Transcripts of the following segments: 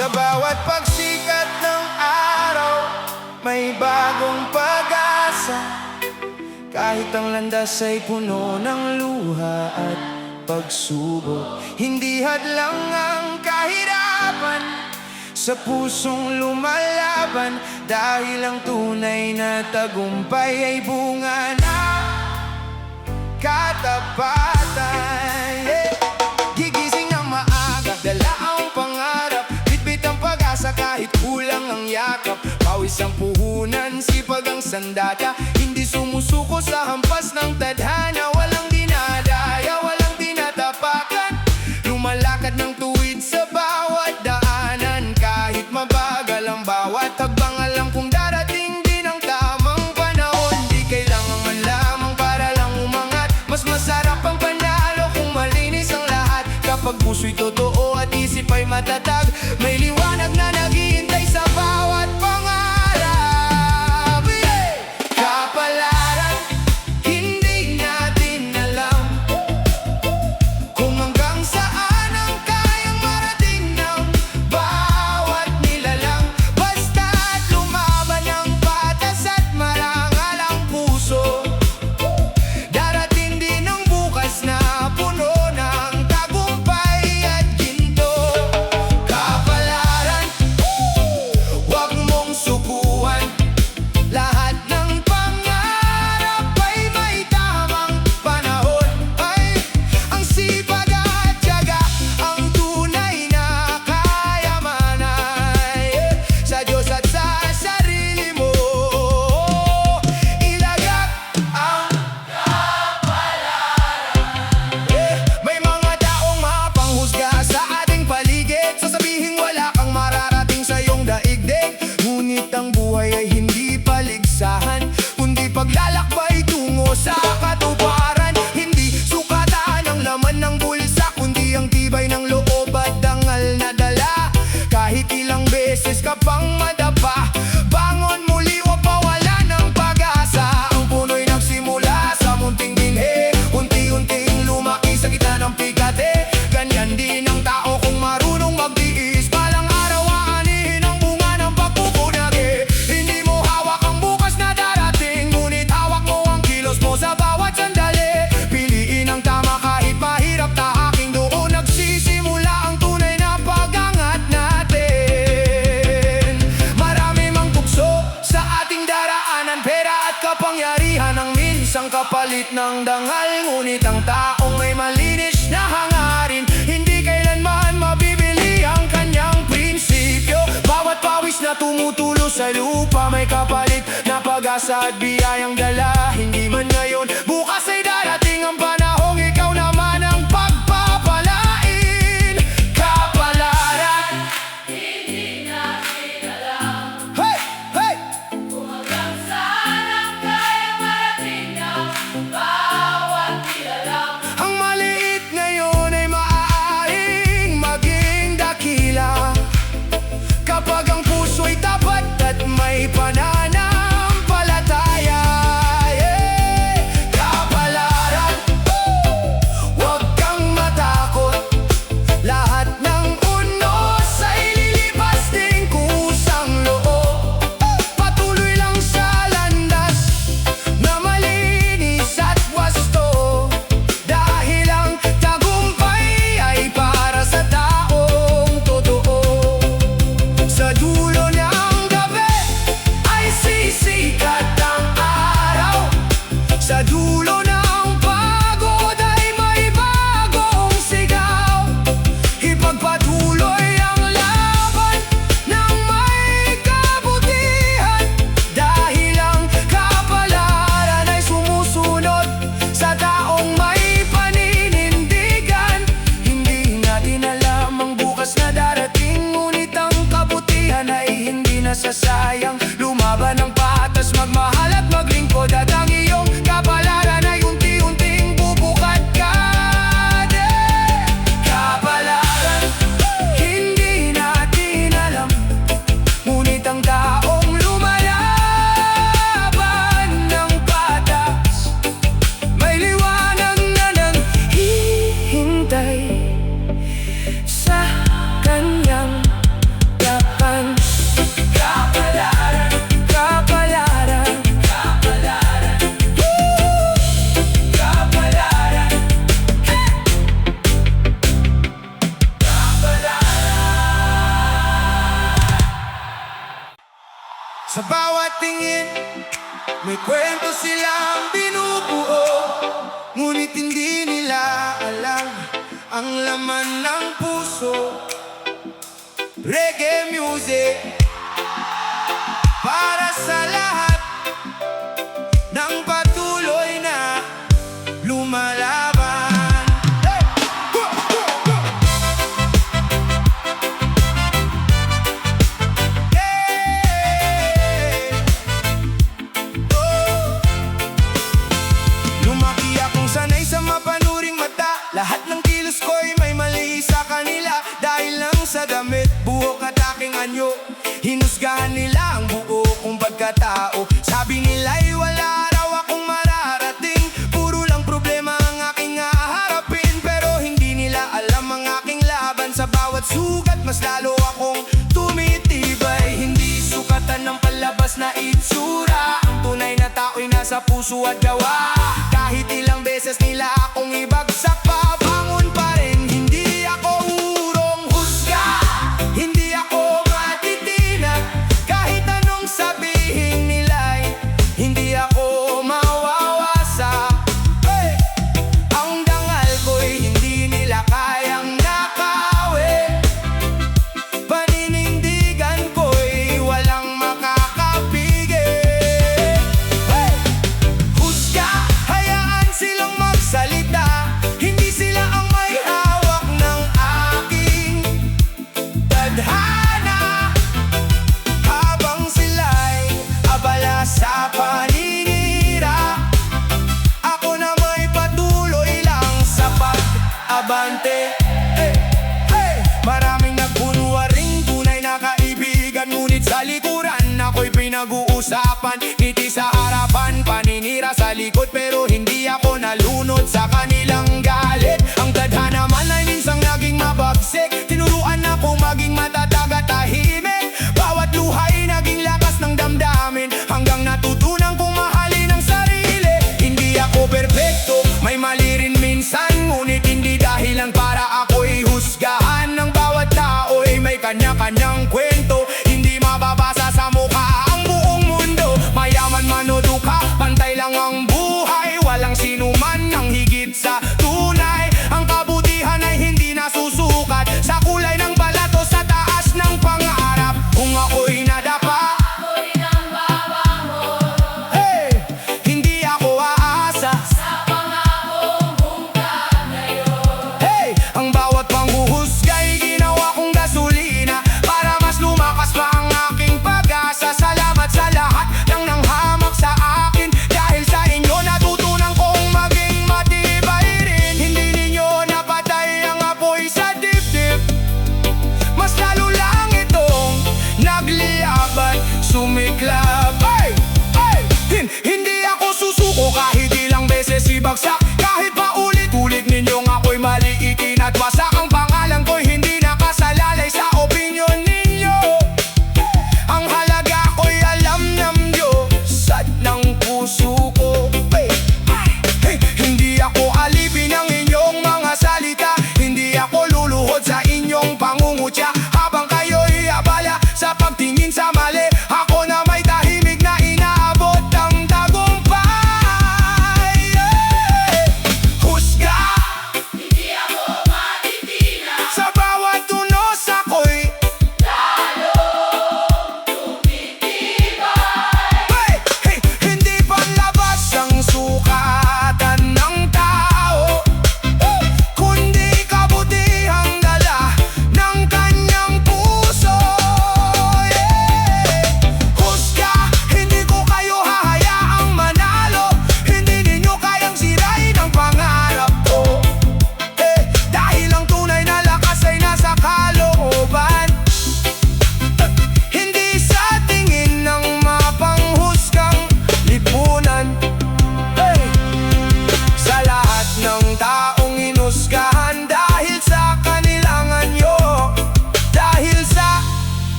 Sa bawat pagsikat ng araw, may bagong pag-asa. Kahit ang landas ay puno ng luha at pagsubok, hindi hadlang ang kahirapan sa pusong lumalaban. Dahil ang tunay na tagumpay ay bunga na katapatan. Gigising ng maaga, dala ang pangarap, bitbit ang pag-asa kahit kulang ang yakap. Pawis ang puhunan, sipag ang sandata, hindi sumusuko sa hampas ng tadhana. Walang dinadaya, walang tinatapakan, lumalakad ng tuwid sa bawat daanan. Kahit mabagal ang bawat hakbang, alam kong darating din ang tamang panahon. Di kailangan man lamang para lang umangat, mas masarap ang panalo kung malinis ang lahat. Kapag puso'y totoo at isip ay matatag, may liwanag na naghihintay sa bawat pangarap. Kapalaran, hindi natin alam kung hanggang saan ang kayang marating ng bawat nilalang. Basta't lumaban ng patas at marangal ang puso, darating din ang bukas na puno ng tagumpay at ginto. Kapalaran, huwag mong subukan, lahat ng pangarap ay may tamang panahon. Ay, ang sipag at tiyaga, ang tunay na kayamanan. Sa Diyos at sa sarili mo ilagak ang may mga taong mapanghusga sa ating paligid, sasabihin wala kang mararating sa iyong daigdig. Ngunit ang buhay ay hindi paligsahan, kundi paglalakbay tungo sa katuparan. Hindi sukatan ang laman ng bulsa, kundi ang tibay ng loob at dangal na dala. Kahit ilang beses ka pang madapa, bangon muli o pawala ng pag-asa. Ang puno'y nagsimula sa munting binhi, unti-unting lumaki sa gitna ng pigate. Ganyan din ang tao kung marunong magtiis, balang araw aanihin ang bunga ng pagpupunagi. Hindi mo hawak ang bukas na darating, ngunit hawak mo ang kilos mo sa bawat sandali. Piliin ang tama kahit mahirap tahaking, doon nagsisimula ang tunay na pag-angat natin. Marami mang tukso sa ating daraanan, pera at kapangyarihan ang minsang kapalit ng dangal. Ngunit ang taong may malinis na hangarin, hindi kailanman mabibili ang kanyang prinsipyo. Bawat pawis na tumutulo sa lupa may kapalit na pag-asa at biyayang dala. Hindi man ngayon, bukas ay darating ang panahong ikaw naman ang pagpapalain. Kapalaran, Hindi natin alam hey, hey! kung hanggang saan ang kayang marating ng bawat nilalang. Ang maliit ngayon ay maaaring maging dakila kapag ang puso'y tapat at may pananampalataya. Kapalaran, huwag kang matakot, lahat ng unos ay lilipas din kusang loob. Patuloy lang sa landas na malinis at wasto, dahil ang tagumpay ay para sa taong totoo. Sa dulo ng gabi ay sisikat ang araw, sa dulo ng pagod ay may bagong sigaw. Ipagpatuloy ang laban ng may kabutihan, dahil ang kapalaran ay sumusunod sa taong may paninindigan. Hindi natin alam ang bukas na darating, ngunit ang kabutihan ay hindi nasasayang. Lumaban ng patas, magmahal at maglingkod, at ang iyong kapalaran ay unti-unting bubukad ka. Kapalaran, hindi natin alam, ngunit ang taong lumalaban ng patas, may liwanag na naghihintay sa kanyang Sa bawat tingin, may kwento silang binubuo, ngunit hindi nila alam ang laman ng puso. Reggae music para sa lahat ng patuloy na lumalaban. Hey! Go! Go! Go! Hey! Oh! Lumaki akong sanay sa mapanuring mata. Lahat ng kilos ko'y may mali sa kanila. Dahil lang sa damit, buhok at aking anyo, hinusgahan nila ang buo kong pagkatao. Sabi nila'y wala raw akong mararating, puro lang problema ang aking haharapin. Pero hindi nila alam ang aking laban. Sa bawat sugat, mas lalo akong tumitibay. Hindi sukatan ng palabas na itsura, ang tunay na tao'y nasa puso at gawa. Kahit ilang beses nila akong ibagsak, pabangon pa rin. Hindi ako urong husga, hindi ako matitinag. Kahit anong sabihin nila'y hindi ako mawawasa. Hey! Ang dangal ko'y hindi nila kayang nakawin. Paninindigan ko'y walang makakapigil. Hey! Husga, hayaan silang magsalita. Hindi sila ang may hawak ng aking tadhana. Habang sila'y abala sa paninira, ako na may patuloy lang sa pag-abante. Hey! Hey! Maraming nagkunwaring tunay na kaibigan, ngunit sa likuran ako'y pinag-uusapan. Ngiti sa harapan, paninira sa likod, pero hindi ako nalunod sa kanilang galit. Ang tadhana man ay minsang naging mabagsik, tinuruan ako maging matatag at tahimik. Bawat luhay naging lakas ng damdamin, hanggang natutunan kong mahalin ang sarili. Hindi ako perpekto, may mali rin minsan, ngunit hindi dahilan para ako'y husgahan. Ng bawat tao'y may kanya-kanyang kwento, hindi mababasa sa mukha ang buong mundo. Mayaman man o dukha, pantay lang ang buhay, walang sinuman ang higit sa tunay. Ang kabutihan ay hindi nasusukat sa kulay ng balat o sa taas ng pangarap. Kung ako'y nadapa, Ako'y nang babangon hey, hindi ako aasa. sa pangakong bungkag ngayon. Hey, ang bawat panghuhusga'y ginawa kong gasolina para mas lumakas pa ang aking pag-asa. Salamat sa lahat ng nanghamak sa akin, dahil sa inyo natutunan kong maging matibay rin. Hindi ninyo napatay ang apoy sa dibdib, mas lalo lang itong nagliaban, sumiklab. Hey! Hey! Hindi ako susuko kahit ilang beses ibagsak, kahit paulit-ulit ninyong ako'y maliitin at wasak. Ang pangalan ko'y hindi nakasalalay sa opinyon ninyo. Ang halaga ko'y alam ng Diyos at ng puso ko. Hey! Hey! Hindi ako alipin ng inyong mga salita, hindi ako luluhod sa inyong pangungutya. Habang kayo'y abala sa pagtingin sa mali, ako na may tahimik na inaabot ang tagumpay. Yeah!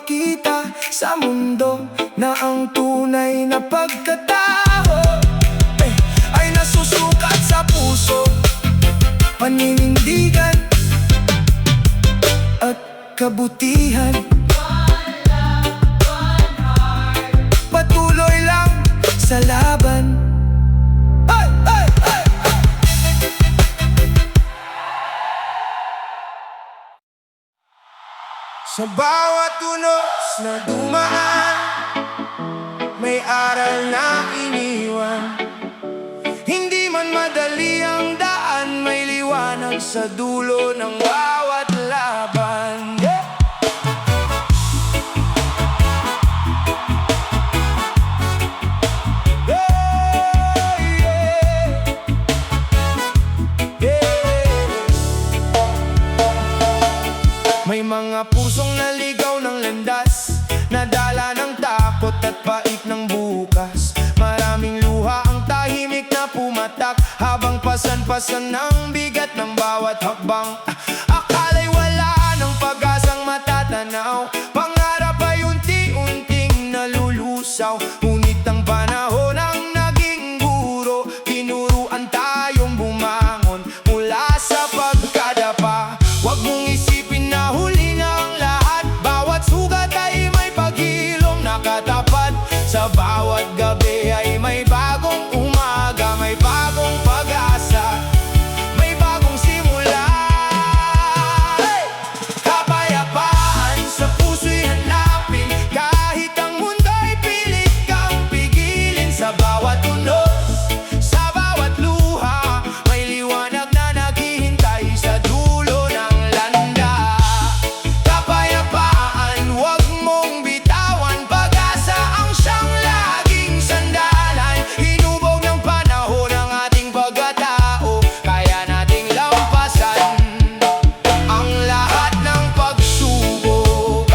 ipakita sa mundo na ang tunay na pagkatao ay nasusukat sa puso, paninindigan at kabutihan. Patuloy lang sa laban. Ay, ay, ay, ay. Sa bawat unos na dumaan, may aral na iniwan. Hindi man madali ang daan, may liwanag sa dulo ng bawat laban. Yeah! May mga pusong naligaw ng landas, nadala ng takot at pait ng bukas. Maraming luha ang tahimik na pumatak, habang pasan-pasan ng bigat ng bawat hakbang. Akala'y wala ng pag-asang matatanaw, pangarap ay unti-unting nalulusaw. Ngunit ang panahon ang naging guro, tinuruan tayong bumangon mula sa pagkadapa. Huwag mong isipin na huli na ang lahat, bawat sugat ay may paghilom nakatapat. Sa bawat gabi ay may bagong umaga, may bagong pag-asa, may bagong simula. Hey! Kapayapaan sa puso'y hanapin, kahit ang mundo'y pilit kang pigilin. Sa bawat unos, sa bawat luha, may liwanag na naghihintay sa dulo ng landa. Kapayapaan, huwag mong bitawan, pag-asa ang siyang laging sandalan. Hinubog ng panahon ang ating pagkatao, kaya nating lampasan ang lahat ng pagsubok.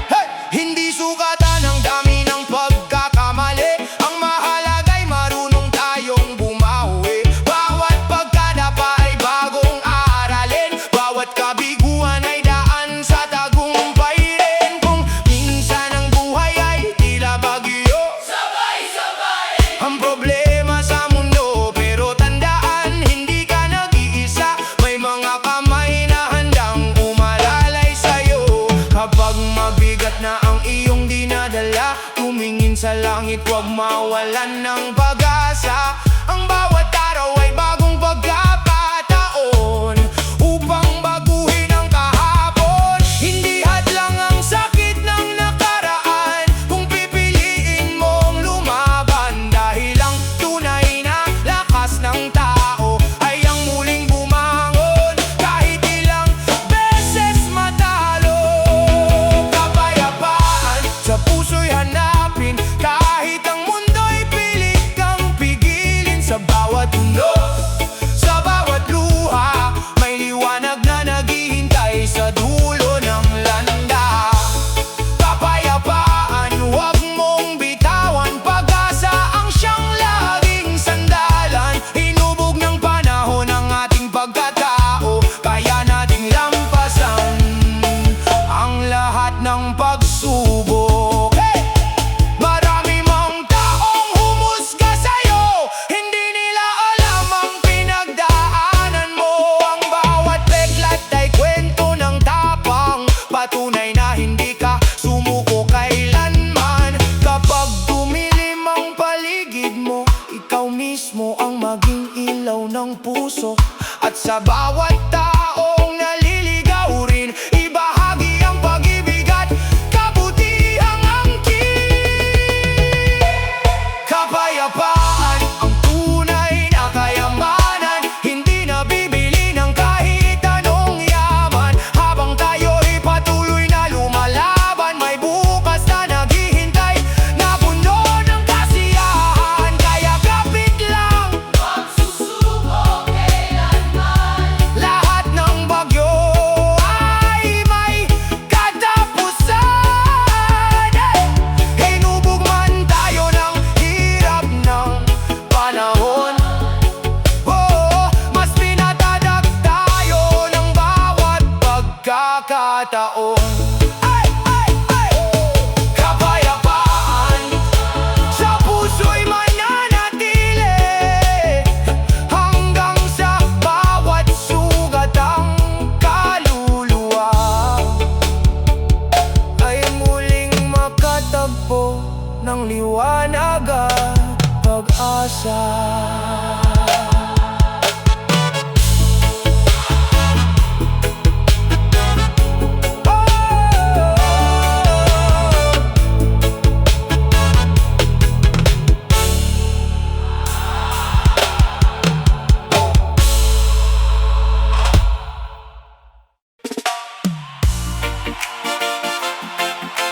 Hey! Hindi sukatan ang dami ng pagkakamali, ang mahalaga'y marunong tayong bumawi. Bawat pagkadapa ay bagong aralin, bawat kabiguan ay daan sa tagumpay rin. Kung minsan ang buhay ay tila bagyo, Sabay-sabay, ang problema sa mundo, pero tandaan, hindi ka nag-iisa. May mga kamay na handang umalalay sa'yo. Kapag mabigat na ang iyong dinadala, tumingin sa langit, huwag mawalan ng pag-asa. Ang bawat araw ay bagong pagkakataon upang baguhin ang kahapon. Hindi hadlang ang sakit ng nakaraan kung pipiliin mong lumaban, dahil ang tunay na lakas ng tao ay ang muling bumangon kahit ilang beses matalo. Kapayapaan sa puso'y hanapin, kahit ang mundo'y pilit kang pigilin. Sa bawat unos, sa bawat luha, may liwanag na naghihintay sa dulo ng landa. Kapayapaan, huwag mong bitawan, pag-asa ang siyang laging sandalan. Hinubog ng panahon ang ating pagkatao, kaya nating lampasan ang lahat ng pagsubok. Hey! Marami mang taong humusga sa'yo, hindi nila alam ang pinagdaanan mo. Ang bawat peklat ay kwento ng tapang, patunay na hindi ka sumuko kailanman. Kapag dumilim ang paligid mo, ikaw mismo ang maging ilaw ng puso. At sa bawat taong naliligaw rin, ibahagi ang pag-ibig at kabutihang angkin. Kapayapaan, ang tunay na kayamanan, hindi nabibili ng kahit anong yaman. Habang tayo'y patuloy na lumalaban, may bukas na naghihintay na puno ng kasiyahan. Kaya kapit lang magsusubok kailanman. lahat ng bagyo ay may katapusan. Hinubog man tayo ng hirap ng panahon, mas pinatadag tayo ng bawat pagkakataon. Ay, ay, ay!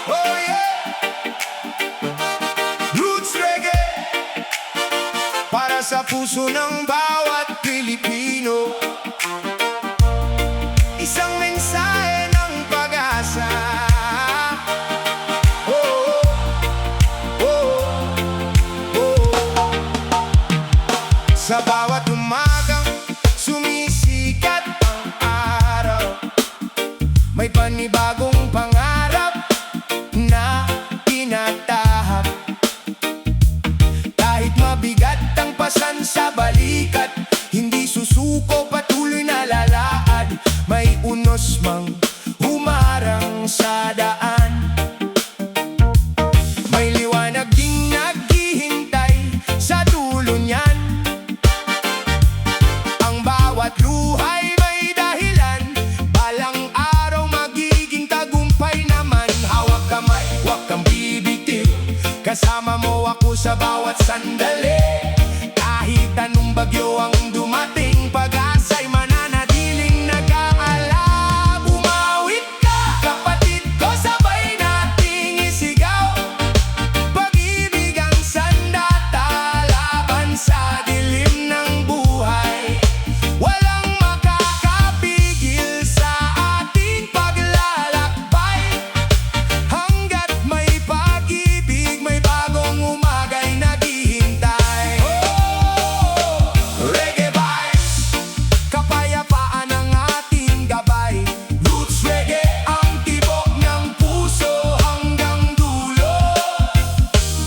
Oh yeah! Roots Reggae para sa puso ng bawat Pilipino. Isang mensahe ng pag-asa. Oh, oh, oh, oh. Sa bawat umagang sumisikat ang araw, may panibagong pangarap na tinatahak. Kahit mabigat ang pasan sa balikat, hindi susuko, patuloy na lalaad. May unos mang humarang sa daan, may liwanag ding naghihintay sa dulo niyan. Ang bawat luhay may dahilan, balang araw magiging tagumpay naman. Hawak kamay, huwag kang bibitiw, kasama mo ako sa bawat sandali. Kahit anong bagyo ang dumating, pag-asa'y mananatiling nag-aalab. Umawit ka, kapatid ko, sabay nating isigaw. Pag-ibig ang sandata, laban sa dilim ng buhay. Walang makakapigil sa ating paglalakbay. Hanggat may pag-ibig, may bagong umaga'y naghihintay. Oh, reggae vibes, kapayapaan ang ating gabay. Roots Reggae, ang tibok ng puso hanggang dulo.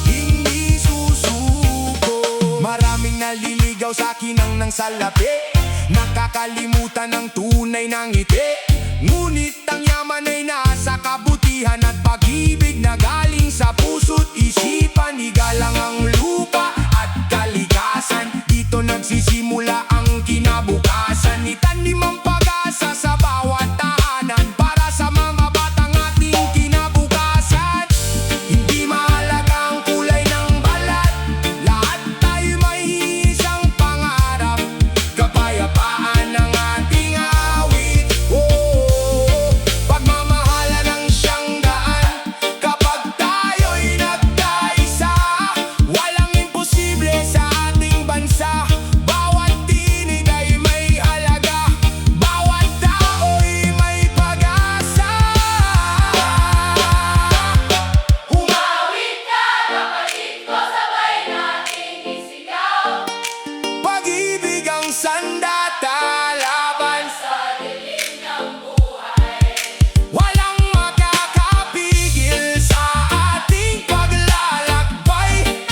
Hindi susuko. Maraming naliligaw sa kinang ng salapi, nakakalimutan ang tunay ng ngiti. Ngunit ang yaman ay nasa kabutihan at pag-ibig na galing sa puso't isipan. Igalang ang lupa at kalikasan, dito nagsisimula ang kinabukasan. Itanim ang pag-asa sa bawat tahanan, para sa mga batang ating kinabukasan. Hindi mahalaga ang kulay ng balat, lahat tayo may isang pangarap. Kapayapaan ang ating awit. Oh, pagmamahalan ang siyang daan, kapag tayo'y nagkaisa. Walang imposible sa ating bansa, bawat tinig ay may halaga, bawat tao'y may pag-asa. Umawit ka, kapatid ko, sabay nating isigaw. Pag-ibig ang sandata, laban Sa dilim ng buhay, walang makakapigil sa ating paglalakbay.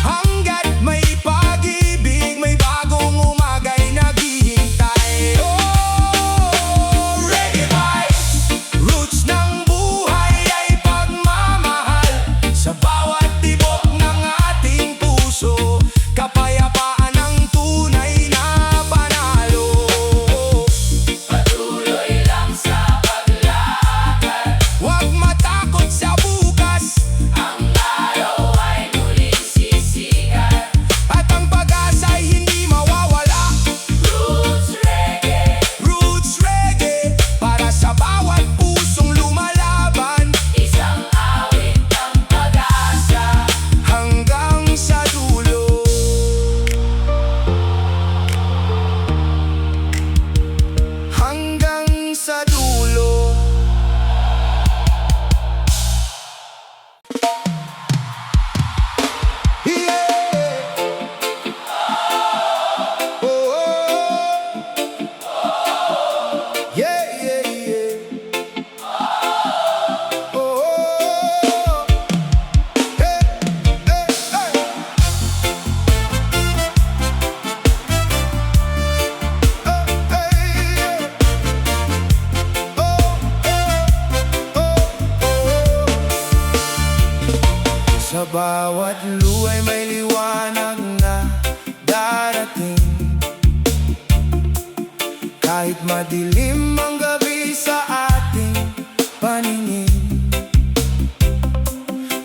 Hanggat may pag-ibig, may bagong umaga'y naghihintay. Oh, reggae vibes, roots ng buhay ay pagmamahal. Sa bawat tibok ng ating puso, kapayapaan ang tunay na panalo. patuloy lang sa paglakad. Huwag matakot sa bukas, Ang araw ay muling sisikat. at ang pag-asa'y hindi mawawala. Roots Reggae, Roots Reggae, para sa bawat pusong lumalaban, isang awit ng pag-asa. hanggang sa dulo. Hanggang sa dulo. Yeah. Oh, oh. Yeah, yeah, yeah. Oh, hey, hey, hey. Sa bawat luhay may liwanag na Kahit madilim ang gabi sa ating paningin,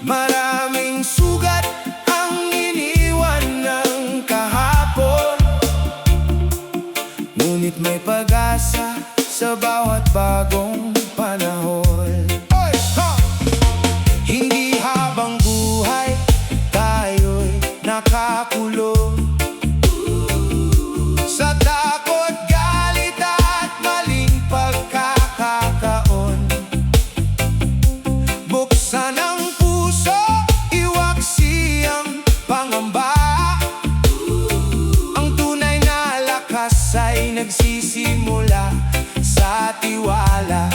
maraming sugat ang iniwan ng kahapon. Ngunit may pag-asa sa bawat bagong panahon. Hindi habang buhay tayo'y nakakulong sa takot, galit at maling pagkakataon. Buksan ang puso, iwaksi ang pangamba. Ang tunay na lakas ay nagsisimula sa tiwala.